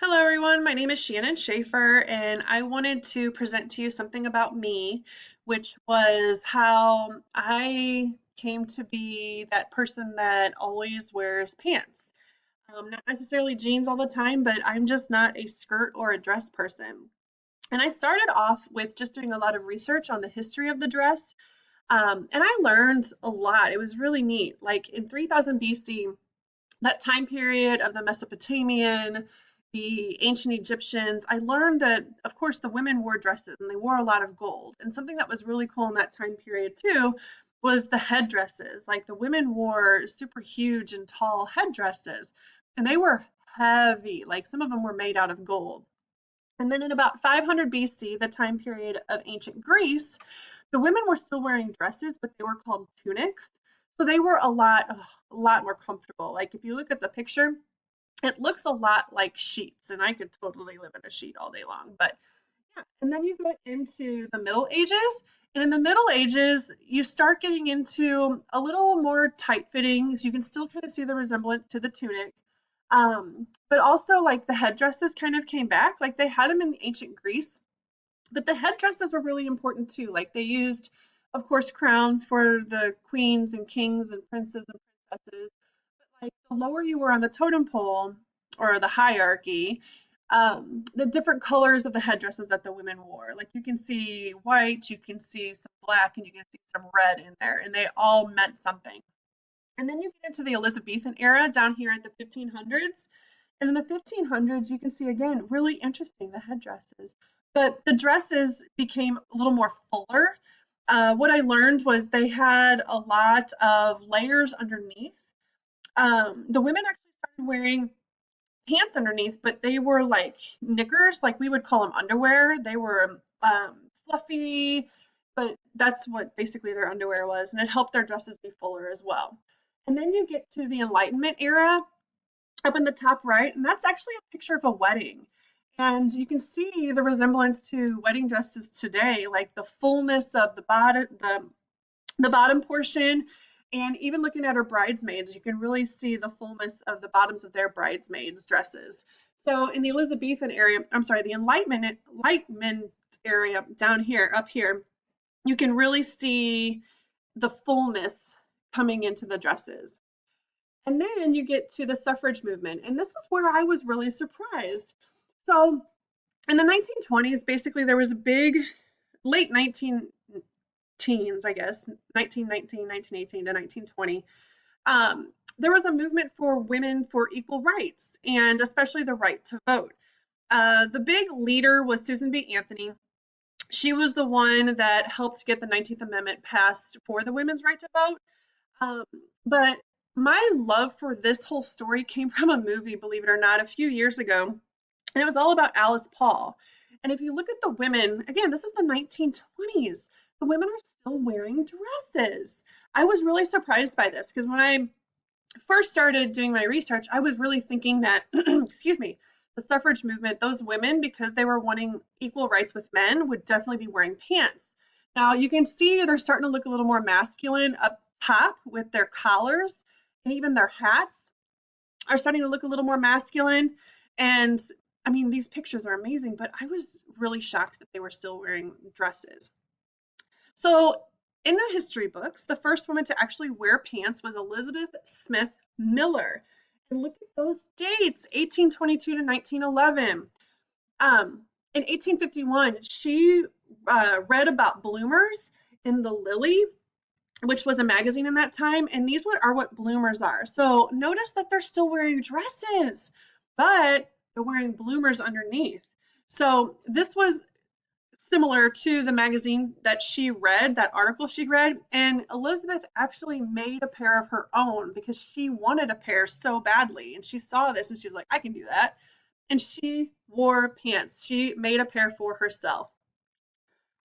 Hello, everyone. My name is Shannon Shafer, and I wanted to present to you something about me, which was how I came to be that person that always wears pants. Not necessarily jeans all the time, but I'm just not a skirt or a dress person. And I started off with just doing a lot of research on the history of the dress, and I learned a lot. It was really neat. Like in 3000 BC, that time period of the Mesopotamian, the ancient Egyptians, I learned that, of course, the women wore dresses and they wore a lot of gold. And something that was really cool in that time period, too, was the headdresses. Like the women wore super huge and tall headdresses, and they were heavy. Like some of them were made out of gold. And then in about 500 BC, the time period of ancient Greece, the women were still wearing dresses, but they were called tunics. So they were a lot more comfortable. Like if you look at the picture, it looks a lot like sheets, and I could totally live in a sheet all day long. But yeah, and then you go into the Middle Ages, and in the Middle Ages, you start getting into a little more tight fittings. You can still kind of see the resemblance to the tunic. But also like the headdresses kind of came back. Like they had them in ancient Greece, but the headdresses were really important too. Like they used, of course, crowns for the queens and kings and princes and princesses. But like the lower you were on the totem pole or the hierarchy, the different colors of the headdresses that the women wore. Like you can see white, you can see some black, and you can see some red in there, and they all meant something. And then you get into the Elizabethan era down here at the 1500s. And in the 1500s, you can see again, really interesting, the headdresses. But the dresses became a little more fuller. What I learned was they had a lot of layers underneath. The women actually started wearing pants underneath, but they were like knickers, like we would call them underwear. They were fluffy, but that's what basically their underwear was, and it helped their dresses be fuller as well. And then you get to the Enlightenment era up in the top right, and that's actually a picture of a wedding. And you can see the resemblance to wedding dresses today, like the fullness of the bottom portion, and even looking at her bridesmaids, you can really see the fullness of the bottoms of their bridesmaids' dresses. So in the Elizabethan area, I'm sorry, the Enlightenment area down here, up here, you can really see the fullness coming into the dresses. And then you get to the suffrage movement, and this is where I was really surprised. So in the 1920s, basically there was a big late 19 teens, I guess, 1919, 1918 to 1920. There was a movement for women for equal rights, and especially the right to vote. The big leader was Susan B. Anthony. She was the one that helped get the 19th Amendment passed for the women's right to vote. Um, but my love for this whole story came from a movie, believe it or not, a few years ago, and it was all about Alice Paul. And if you look at the women, again, this is the 1920s. The women are still wearing dresses. I was really surprised by this because when I first started doing my research, I was really thinking that, excuse me, the suffrage movement, those women, because they were wanting equal rights with men, would definitely be wearing pants. Now you can see they're starting to look a little more masculine up top with their collars, and even their hats are starting to look a little more masculine. And I mean, these pictures are amazing, but I was really shocked that they were still wearing dresses. So, in the history books, the first woman to actually wear pants was Elizabeth Smith Miller. And look at those dates, 1822 to 1911. In 1851, she read about bloomers in the Lily, which was a magazine in that time, and these are what bloomers are. So notice that they're still wearing dresses, but they're wearing bloomers underneath. So this was similar to the magazine that she read, that article she read, and Elizabeth actually made a pair of her own because she wanted a pair so badly, and she saw this and she was like, I can do that. And she wore pants. She made a pair for herself.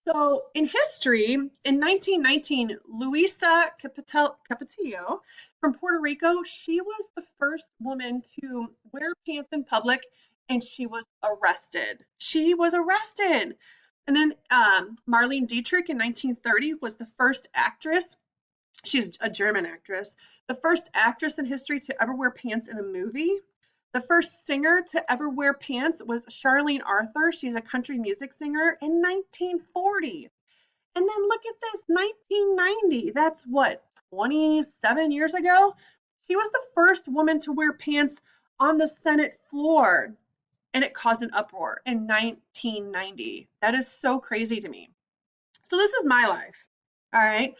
So in history, in 1919, Luisa Capetillo from Puerto Rico, she was the first woman to wear pants in public, and she was arrested. She was arrested. And then Marlene Dietrich in 1930 was the first actress. She's a German actress, the first actress in history to ever wear pants in a movie. The first singer to ever wear pants was Charlene Arthur. She's a country music singer in 1940. And then look at this, 1990. That's what, 27 years ago? She was the first woman to wear pants on the Senate floor, and it caused an uproar in 1990. That is so crazy to me. So this is my life. All right.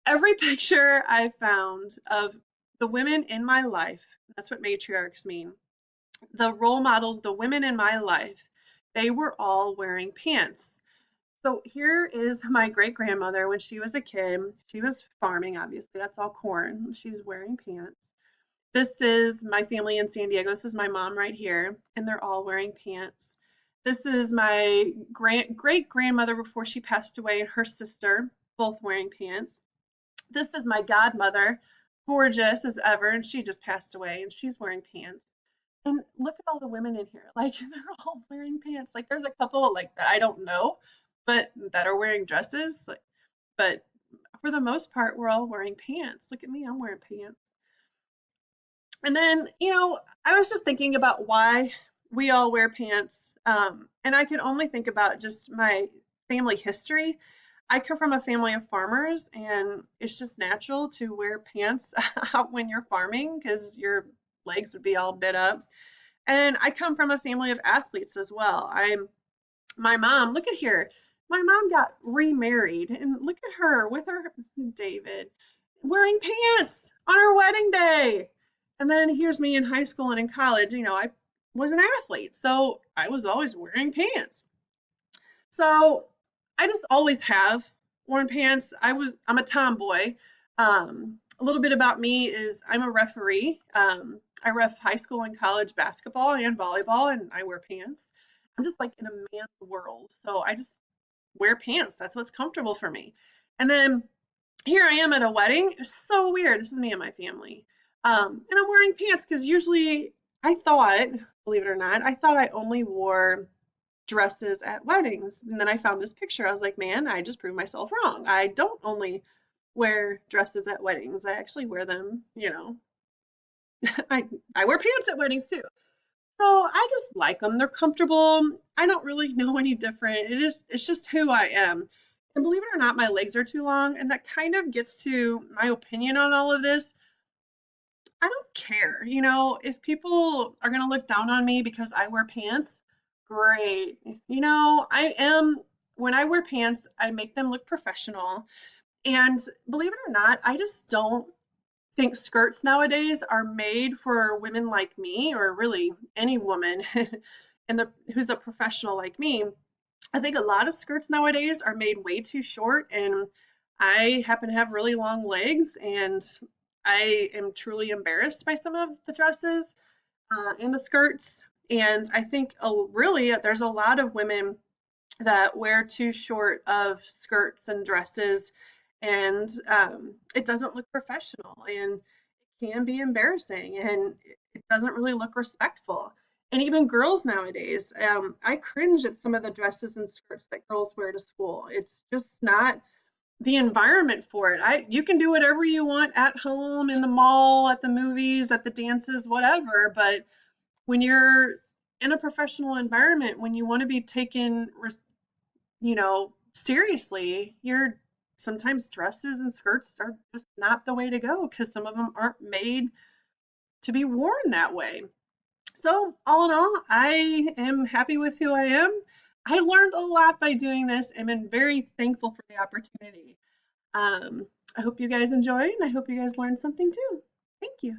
Every picture I found of the women in my life, that's what matriarchs mean. The role models, the women in my life, they were all wearing pants. So here is my great grandmother when she was a kid. She was farming, obviously. That's all corn. She's wearing pants. This is my family in San Diego. This is my mom right here, and they're all wearing pants. This is my great grandmother before she passed away and her sister, both wearing pants. This is my godmother, gorgeous as ever, and she just passed away and she's wearing pants. And look at all the women in here. Like they're all wearing pants. Like there's a couple like that I don't know, but that are wearing dresses. Like, but for the most part, we're all wearing pants. Look at me, I'm wearing pants. And then, I was just thinking about why we all wear pants. And I could only think about just my family history. I come from a family of farmers, and it's just natural to wear pants out when you're farming because your legs would be all bit up. And I come from a family of athletes as well. My mom, look at here. My mom got remarried, and look at her with her David wearing pants on her wedding day. And then here's me in high school and in college. I was an athlete, so I was always wearing pants. So I just always have worn pants. I'm a tomboy. A little bit about me is I'm a referee. I ref high school and college basketball and volleyball, and I wear pants. I'm just like in a man's world, so I just wear pants. That's what's comfortable for me. And then here I am at a wedding. It's so weird. This is me and my family. And I'm wearing pants because usually I thought, believe it or not, I thought I only wore dresses at weddings. And then I found this picture. I was like, man, I just proved myself wrong. I don't only wear dresses at weddings. I actually wear them. I I wear pants at weddings too. So I just like them. They're comfortable. I don't really know any different. It's just who I am. And believe it or not, my legs are too long, and that kind of gets to my opinion on all of this. I don't care. If people are going to look down on me because I wear pants, great. When I wear pants, I make them look professional. And believe it or not, I just don't think skirts nowadays are made for women like me, or really any woman who's a professional like me. I think a lot of skirts nowadays are made way too short, and I happen to have really long legs, and I am truly embarrassed by some of the dresses and the skirts. And I think really there's a lot of women that wear too short of skirts and dresses, and it doesn't look professional, and it can be embarrassing, and it doesn't really look respectful. And even girls nowadays, I cringe at some of the dresses and skirts that girls wear to school. It's just not the environment for it. You can do whatever you want at home, in the mall, at the movies, at the dances, whatever, but when you're in a professional environment, when you want to be taken seriously, you're sometimes dresses and skirts are just not the way to go because some of them aren't made to be worn that way. So, all in all, I am happy with who I am. I learned a lot by doing this and been very thankful for the opportunity. I hope you guys enjoyed, and I hope you guys learned something too. Thank you.